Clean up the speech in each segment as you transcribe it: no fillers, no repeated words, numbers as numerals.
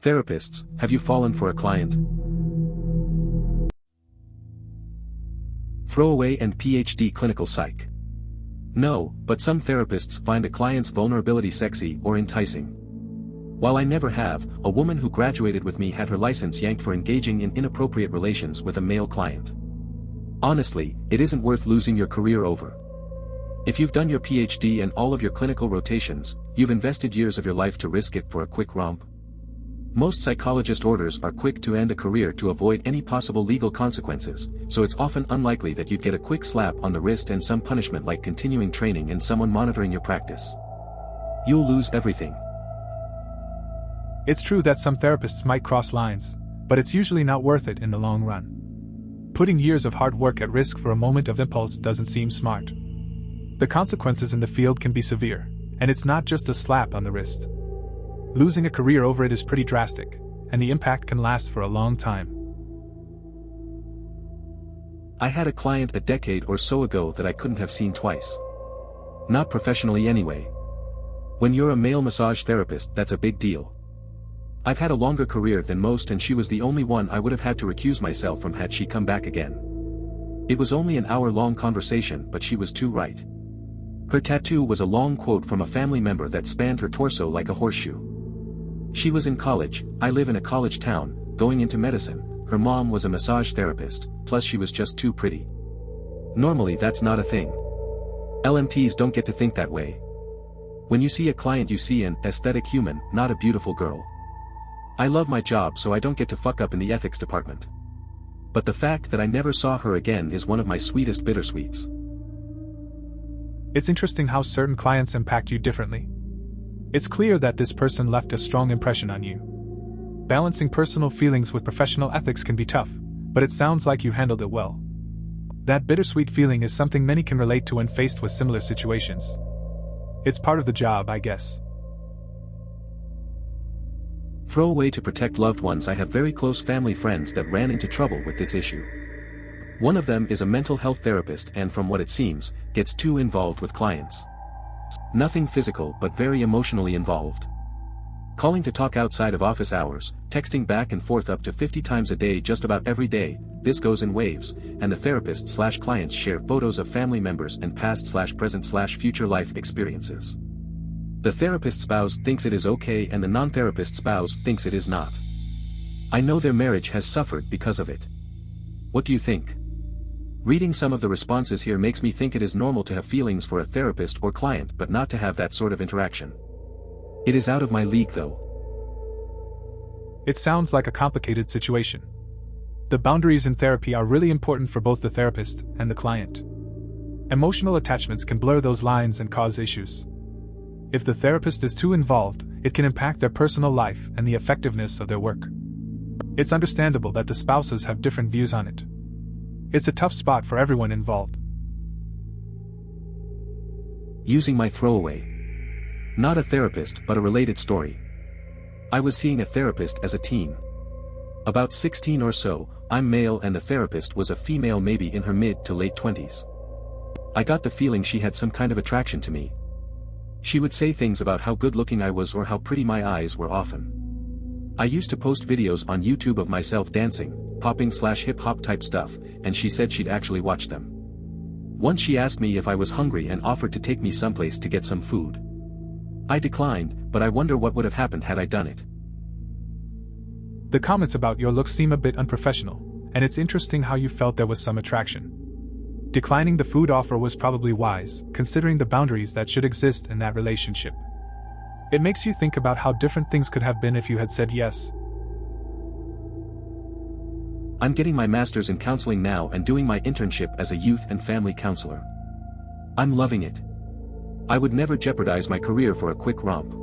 Therapists, have you fallen for a client? Throwaway and PhD clinical psych. No, but some therapists find a client's vulnerability sexy or enticing. While I never have, a woman who graduated with me had her license yanked for engaging in inappropriate relations with a male client. Honestly, it isn't worth losing your career over. If you've done your PhD and all of your clinical rotations, you've invested years of your life to risk it for a quick romp. Most psychologist orders are quick to end a career to avoid any possible legal consequences, so it's often unlikely that you'd get a quick slap on the wrist and some punishment like continuing training and someone monitoring your practice. You'll lose everything. It's true that some therapists might cross lines, but it's usually not worth it in the long run. Putting years of hard work at risk for a moment of impulse doesn't seem smart. The consequences in the field can be severe, and it's not just a slap on the wrist. Losing a career over it is pretty drastic, and the impact can last for a long time. I had a client a decade or so ago that I couldn't have seen twice. Not professionally anyway. When you're a male massage therapist, that's a big deal. I've had a longer career than most, and she was the only one I would have had to recuse myself from had she come back again. It was only an hour-long conversation, but she was too right. Her tattoo was a long quote from a family member that spanned her torso like a horseshoe. She was in college, I live in a college town, going into medicine, her mom was a massage therapist, plus she was just too pretty. Normally that's not a thing. LMTs don't get to think that way. When you see a client you see an aesthetic human, not a beautiful girl. I love my job so I don't get to fuck up in the ethics department. But the fact that I never saw her again is one of my sweetest bittersweets. It's interesting how certain clients impact you differently. It's clear that this person left a strong impression on you. Balancing personal feelings with professional ethics can be tough, but it sounds like you handled it well. That bittersweet feeling is something many can relate to when faced with similar situations. It's part of the job, I guess. Throwaway to protect loved ones. I have very close family friends that ran into trouble with this issue. One of them is a mental health therapist and, from what it seems, gets too involved with clients. Nothing physical but very emotionally involved. Calling to talk outside of office hours, texting back and forth up to 50 times a day just about every day. This goes in waves, and the therapist/clients share photos of family members and past/present/future life experiences. The therapist spouse thinks it is okay and the non-therapist spouse thinks it is not. I know their marriage has suffered because of it. What do you think? Reading some of the responses here makes me think it is normal to have feelings for a therapist or client but not to have that sort of interaction. It is out of my league though. It sounds like a complicated situation. The boundaries in therapy are really important for both the therapist and the client. Emotional attachments can blur those lines and cause issues. If the therapist is too involved, it can impact their personal life and the effectiveness of their work. It's understandable that the spouses have different views on it. It's a tough spot for everyone involved. Using my throwaway. Not a therapist but a related story. I was seeing a therapist as a teen. About 16 or so, I'm male and the therapist was a female, maybe in her mid to late 20s. I got the feeling she had some kind of attraction to me. She would say things about how good looking I was or how pretty my eyes were often. I used to post videos on YouTube of myself dancing, popping/hip hop type stuff, and she said she'd actually watch them. Once she asked me if I was hungry and offered to take me someplace to get some food. I declined, but I wonder what would have happened had I done it. The comments about your looks seem a bit unprofessional, and it's interesting how you felt there was some attraction. Declining the food offer was probably wise, considering the boundaries that should exist in that relationship. It makes you think about how different things could have been if you had said yes. I'm getting my master's in counseling now and doing my internship as a youth and family counselor. I'm loving it. I would never jeopardize my career for a quick romp.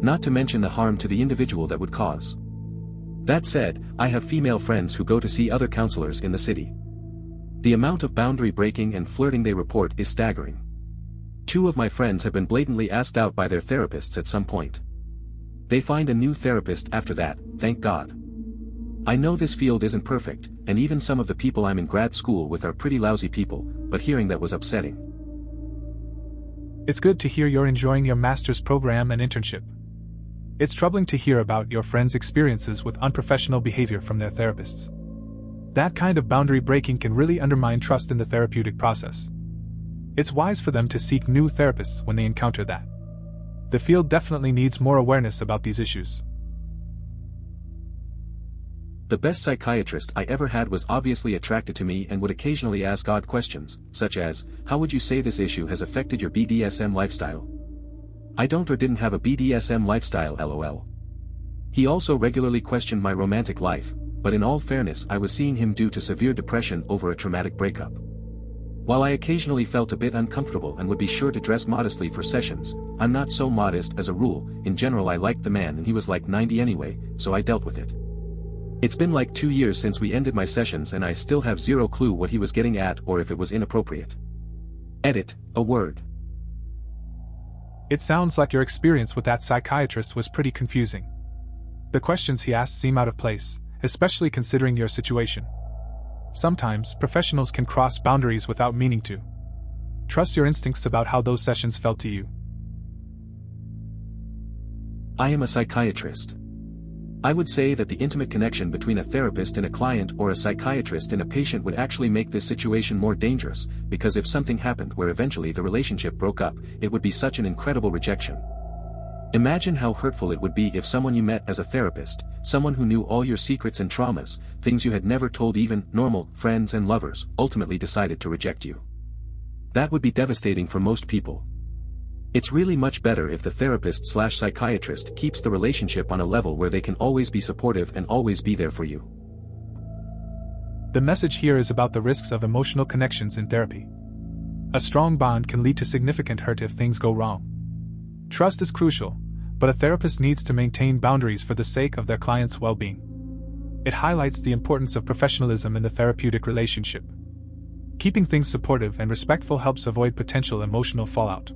Not to mention the harm to the individual that would cause. That said, I have female friends who go to see other counselors in the city. The amount of boundary breaking and flirting they report is staggering. 2 of my friends have been blatantly asked out by their therapists at some point. They find a new therapist after that, thank God. I know this field isn't perfect, and even some of the people I'm in grad school with are pretty lousy people, but hearing that was upsetting. It's good to hear you're enjoying your master's program and internship. It's troubling to hear about your friends' experiences with unprofessional behavior from their therapists. That kind of boundary breaking can really undermine trust in the therapeutic process. It's wise for them to seek new therapists when they encounter that. The field definitely needs more awareness about these issues. The best psychiatrist I ever had was obviously attracted to me and would occasionally ask odd questions, such as, how would you say this issue has affected your BDSM lifestyle? I don't or didn't have a BDSM lifestyle, lol. He also regularly questioned my romantic life, but in all fairness I was seeing him due to severe depression over a traumatic breakup. While I occasionally felt a bit uncomfortable and would be sure to dress modestly for sessions, I'm not so modest as a rule. In general I liked the man and he was like 90 anyway, so I dealt with it. It's been like 2 years since we ended my sessions and I still have zero clue what he was getting at or if it was inappropriate. Edit, a word. It sounds like your experience with that psychiatrist was pretty confusing. The questions he asked seem out of place, especially considering your situation. Sometimes, professionals can cross boundaries without meaning to. Trust your instincts about how those sessions felt to you. I am a psychiatrist. I would say that the intimate connection between a therapist and a client or a psychiatrist and a patient would actually make this situation more dangerous, because if something happened where eventually the relationship broke up, it would be such an incredible rejection. Imagine how hurtful it would be if someone you met as a therapist, someone who knew all your secrets and traumas, things you had never told even normal friends and lovers, ultimately decided to reject you. That would be devastating for most people. It's really much better if the therapist/psychiatrist keeps the relationship on a level where they can always be supportive and always be there for you. The message here is about the risks of emotional connections in therapy. A strong bond can lead to significant hurt if things go wrong. Trust is crucial, but a therapist needs to maintain boundaries for the sake of their client's well-being. It highlights the importance of professionalism in the therapeutic relationship. Keeping things supportive and respectful helps avoid potential emotional fallout.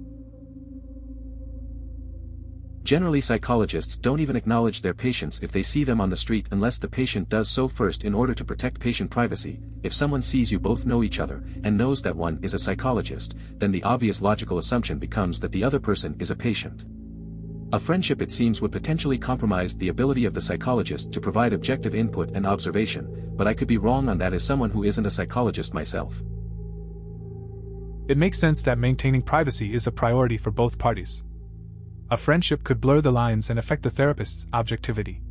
Generally, psychologists don't even acknowledge their patients if they see them on the street unless the patient does so first in order to protect patient privacy. If someone sees you both know each other and knows that one is a psychologist, then the obvious logical assumption becomes that the other person is a patient. A friendship, it seems, would potentially compromise the ability of the psychologist to provide objective input and observation, but I could be wrong on that as someone who isn't a psychologist myself. It makes sense that maintaining privacy is a priority for both parties. A friendship could blur the lines and affect the therapist's objectivity.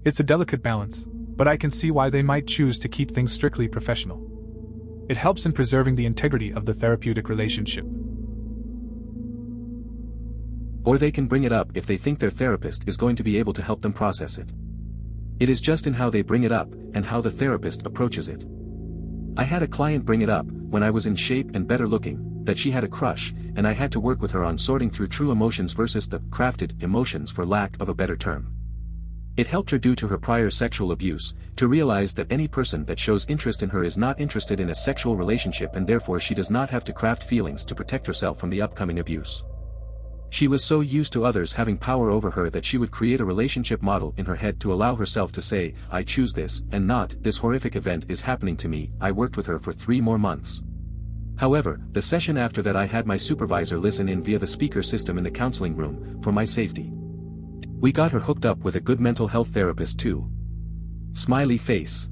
It's a delicate balance, but I can see why they might choose to keep things strictly professional. It helps in preserving the integrity of the therapeutic relationship. Or they can bring it up if they think their therapist is going to be able to help them process it. It is just in how they bring it up and how the therapist approaches it. I had a client bring it up, when I was in shape and better looking, that she had a crush, and I had to work with her on sorting through true emotions versus the crafted emotions, for lack of a better term. It helped her, due to her prior sexual abuse, to realize that any person that shows interest in her is not interested in a sexual relationship, and therefore she does not have to craft feelings to protect herself from the upcoming abuse. She was so used to others having power over her that she would create a relationship model in her head to allow herself to say, I choose this, and not, this horrific event is happening to me. I worked with her for 3 more months. However, the session after that I had my supervisor listen in via the speaker system in the counseling room, for my safety. We got her hooked up with a good mental health therapist too. Smiley face.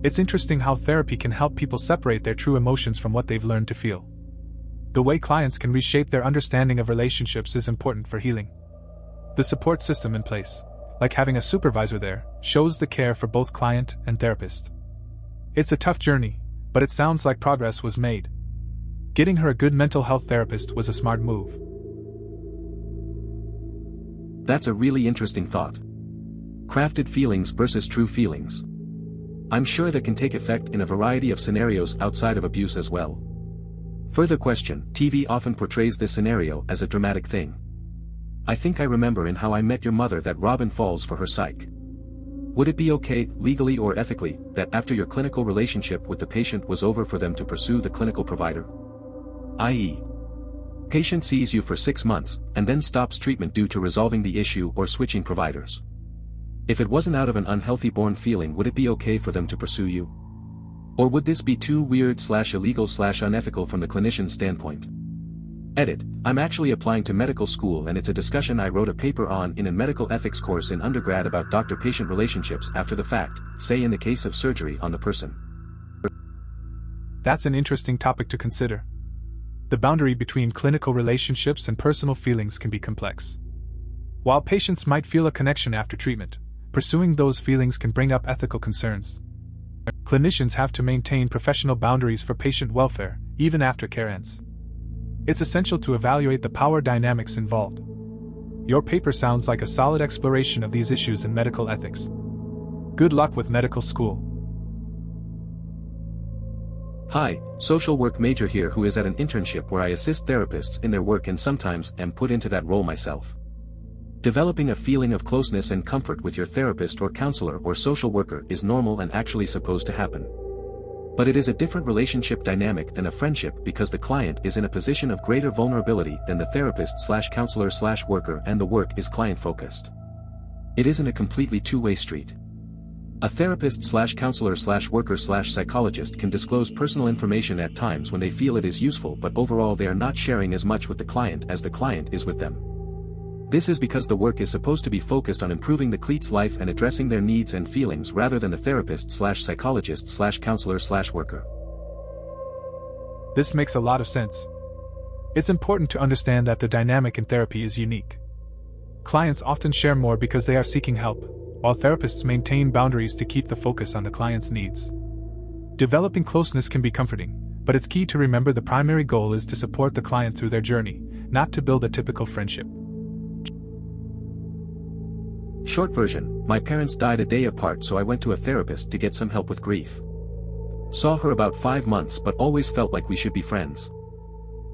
It's interesting how therapy can help people separate their true emotions from what they've learned to feel. The way clients can reshape their understanding of relationships is important for healing. The support system in place, like having a supervisor there, shows the care for both client and therapist. It's a tough journey, but it sounds like progress was made. Getting her a good mental health therapist was a smart move. That's a really interesting thought. Crafted feelings versus true feelings. I'm sure that can take effect in a variety of scenarios outside of abuse as well. Further question, TV often portrays this scenario as a dramatic thing. I think I remember in How I Met Your Mother that Robin falls for her psych. Would it be okay, legally or ethically, that after your clinical relationship with the patient was over for them to pursue the clinical provider? I.e., patient sees you for 6 months, and then stops treatment due to resolving the issue or switching providers. If it wasn't out of an unhealthy born feeling, would it be okay for them to pursue you? Or would this be too weird/illegal/unethical from the clinician's standpoint? Edit, I'm actually applying to medical school and it's a discussion I wrote a paper on in a medical ethics course in undergrad about doctor-patient relationships after the fact, say in the case of surgery on the person. That's an interesting topic to consider. The boundary between clinical relationships and personal feelings can be complex. While patients might feel a connection after treatment, pursuing those feelings can bring up ethical concerns. Clinicians have to maintain professional boundaries for patient welfare, even after care ends. It's essential to evaluate the power dynamics involved. Your paper sounds like a solid exploration of these issues in medical ethics. Good luck with medical school. Hi, social work major here who is at an internship where I assist therapists in their work and sometimes am put into that role myself. Developing a feeling of closeness and comfort with your therapist or counselor or social worker is normal and actually supposed to happen. But it is a different relationship dynamic than a friendship because the client is in a position of greater vulnerability than the therapist/counselor/worker and the work is client-focused. It isn't a completely two-way street. A therapist/counselor/worker/psychologist can disclose personal information at times when they feel it is useful, but overall they are not sharing as much with the client as the client is with them. This is because the work is supposed to be focused on improving the client's life and addressing their needs and feelings rather than the therapist/psychologist/counselor/worker. This makes a lot of sense. It's important to understand that the dynamic in therapy is unique. Clients often share more because they are seeking help, while therapists maintain boundaries to keep the focus on the client's needs. Developing closeness can be comforting, but it's key to remember the primary goal is to support the client through their journey, not to build a typical friendship. Short version, my parents died a day apart, so I went to a therapist to get some help with grief. Saw her about 5 months but always felt like we should be friends.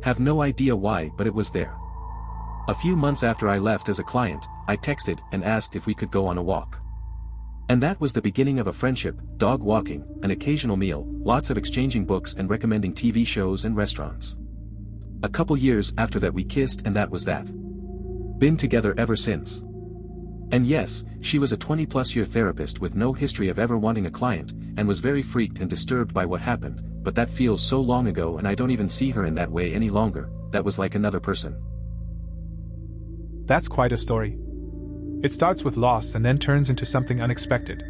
Have no idea why, but it was there. A few months after I left as a client, I texted and asked if we could go on a walk. And that was the beginning of a friendship, dog walking, an occasional meal, lots of exchanging books and recommending TV shows and restaurants. A couple years after that we kissed and that was that. Been together ever since. And yes, she was a 20-plus-year therapist with no history of ever wanting a client, and was very freaked and disturbed by what happened, but that feels so long ago and I don't even see her in that way any longer. That was like another person. That's quite a story. It starts with loss and then turns into something unexpected.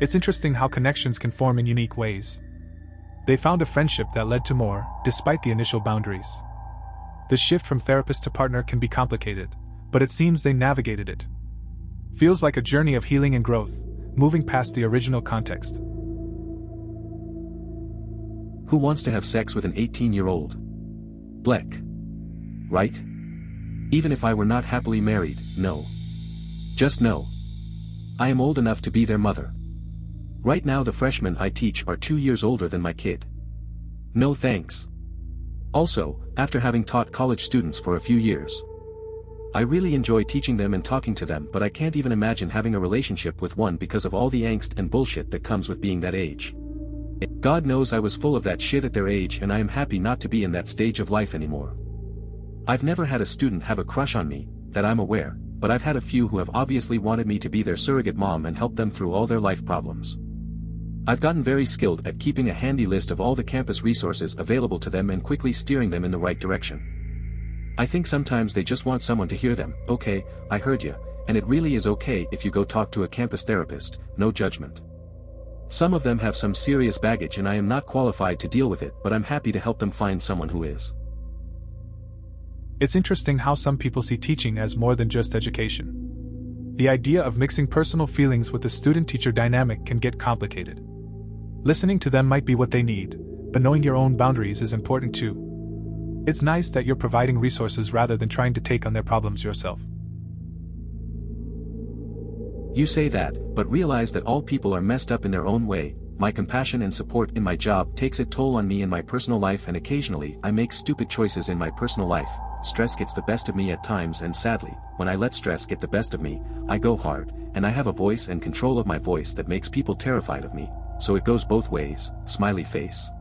It's interesting how connections can form in unique ways. They found a friendship that led to more, despite the initial boundaries. The shift from therapist to partner can be complicated, but it seems they navigated it. Feels like a journey of healing and growth, moving past the original context. Who wants to have sex with an 18-year-old? Bleck. Right? Even if I were not happily married, no. Just no. I am old enough to be their mother. Right now the freshmen I teach are 2 years older than my kid. No thanks. Also, after having taught college students for a few years, I really enjoy teaching them and talking to them, but I can't even imagine having a relationship with one because of all the angst and bullshit that comes with being that age. God knows I was full of that shit at their age and I am happy not to be in that stage of life anymore. I've never had a student have a crush on me, that I'm aware, but I've had a few who have obviously wanted me to be their surrogate mom and help them through all their life problems. I've gotten very skilled at keeping a handy list of all the campus resources available to them and quickly steering them in the right direction. I think sometimes they just want someone to hear them. Okay, I heard you, and it really is okay if you go talk to a campus therapist, no judgment. Some of them have some serious baggage and I am not qualified to deal with it, but I'm happy to help them find someone who is. It's interesting how some people see teaching as more than just education. The idea of mixing personal feelings with the student-teacher dynamic can get complicated. Listening to them might be what they need, but knowing your own boundaries is important too. It's nice that you're providing resources rather than trying to take on their problems yourself. You say that, but realize that all people are messed up in their own way. My compassion and support in my job takes a toll on me in my personal life, and occasionally I make stupid choices in my personal life. Stress gets the best of me at times, and sadly, when I let stress get the best of me, I go hard, and I have a voice and control of my voice that makes people terrified of me, so it goes both ways, smiley face.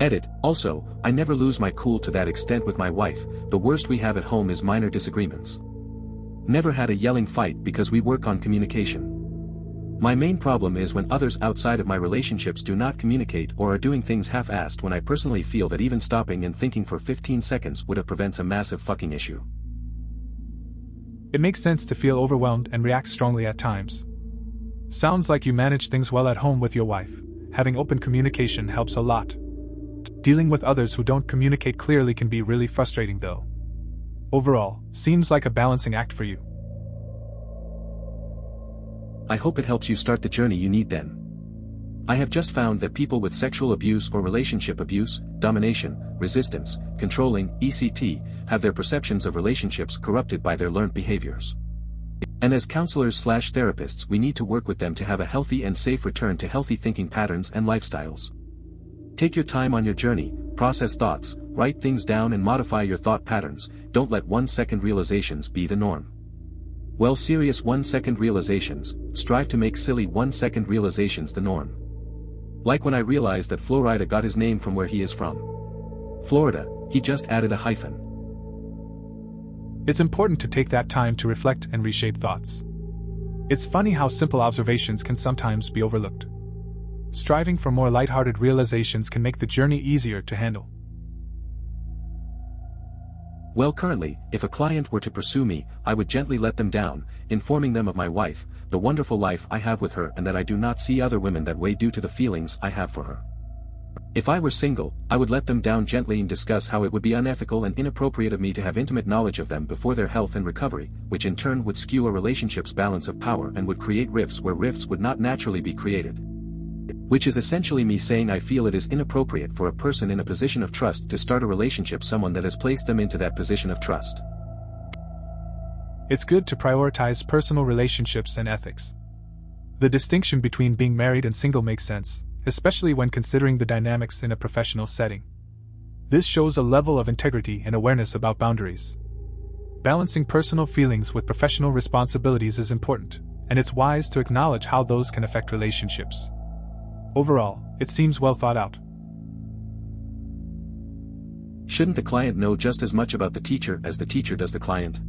Edit, also, I never lose my cool to that extent with my wife. The worst we have at home is minor disagreements. Never had a yelling fight because we work on communication. My main problem is when others outside of my relationships do not communicate or are doing things half-assed when I personally feel that even stopping and thinking for 15 seconds would have prevents a massive fucking issue. It makes sense to feel overwhelmed and react strongly at times. Sounds like you manage things well at home with your wife. Having open communication helps a lot. Dealing with others who don't communicate clearly can be really frustrating though. Overall, seems like a balancing act for you. I hope it helps you start the journey you need then. I have just found that people with sexual abuse or relationship abuse, domination, resistance, controlling, etc., have their perceptions of relationships corrupted by their learned behaviors. And as counselors/therapists, we need to work with them to have a healthy and safe return to healthy thinking patterns and lifestyles. Take your time on your journey, process thoughts, write things down and modify your thought patterns. Don't let 1-second realizations be the norm. Well, serious 1-second realizations, strive to make silly 1-second realizations the norm. Like when I realized that Florida got his name from where he is from. Florida, he just added a hyphen. It's important to take that time to reflect and reshape thoughts. It's funny how simple observations can sometimes be overlooked. Striving for more lighthearted realizations can make the journey easier to handle. Well, currently, if a client were to pursue me, I would gently let them down, informing them of my wife, the wonderful life I have with her, and that I do not see other women that way due to the feelings I have for her. If I were single, I would let them down gently and discuss how it would be unethical and inappropriate of me to have intimate knowledge of them before their health and recovery, which in turn would skew a relationship's balance of power and would create rifts where rifts would not naturally be created. Which is essentially me saying I feel it is inappropriate for a person in a position of trust to start a relationship with someone that has placed them into that position of trust. It's good to prioritize personal relationships and ethics. The distinction between being married and single makes sense, especially when considering the dynamics in a professional setting. This shows a level of integrity and awareness about boundaries. Balancing personal feelings with professional responsibilities is important, and it's wise to acknowledge how those can affect relationships. Overall, it seems well thought out. Shouldn't the client know just as much about the teacher as the teacher does the client?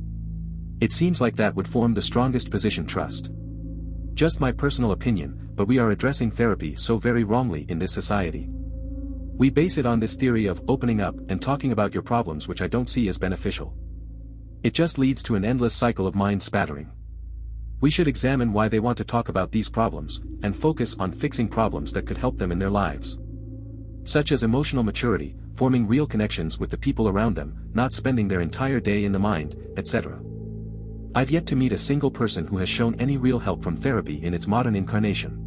It seems like that would form the strongest position trust. Just my personal opinion, but we are addressing therapy so very wrongly in this society. We base it on this theory of opening up and talking about your problems, which I don't see as beneficial. It just leads to an endless cycle of mind spattering. We should examine why they want to talk about these problems, and focus on fixing problems that could help them in their lives. Such as emotional maturity, forming real connections with the people around them, not spending their entire day in the mind, etc. I've yet to meet a single person who has shown any real help from therapy in its modern incarnation.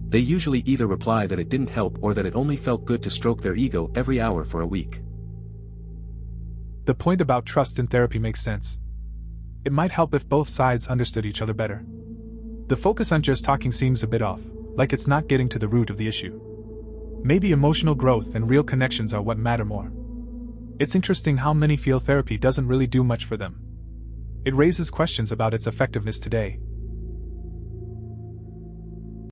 They usually either reply that it didn't help or that it only felt good to stroke their ego every hour for a week. The point about trust in therapy makes sense. It might help if both sides understood each other better. The focus on just talking seems a bit off, like it's not getting to the root of the issue. Maybe emotional growth and real connections are what matter more. It's interesting how many feel therapy doesn't really do much for them. It raises questions about its effectiveness today.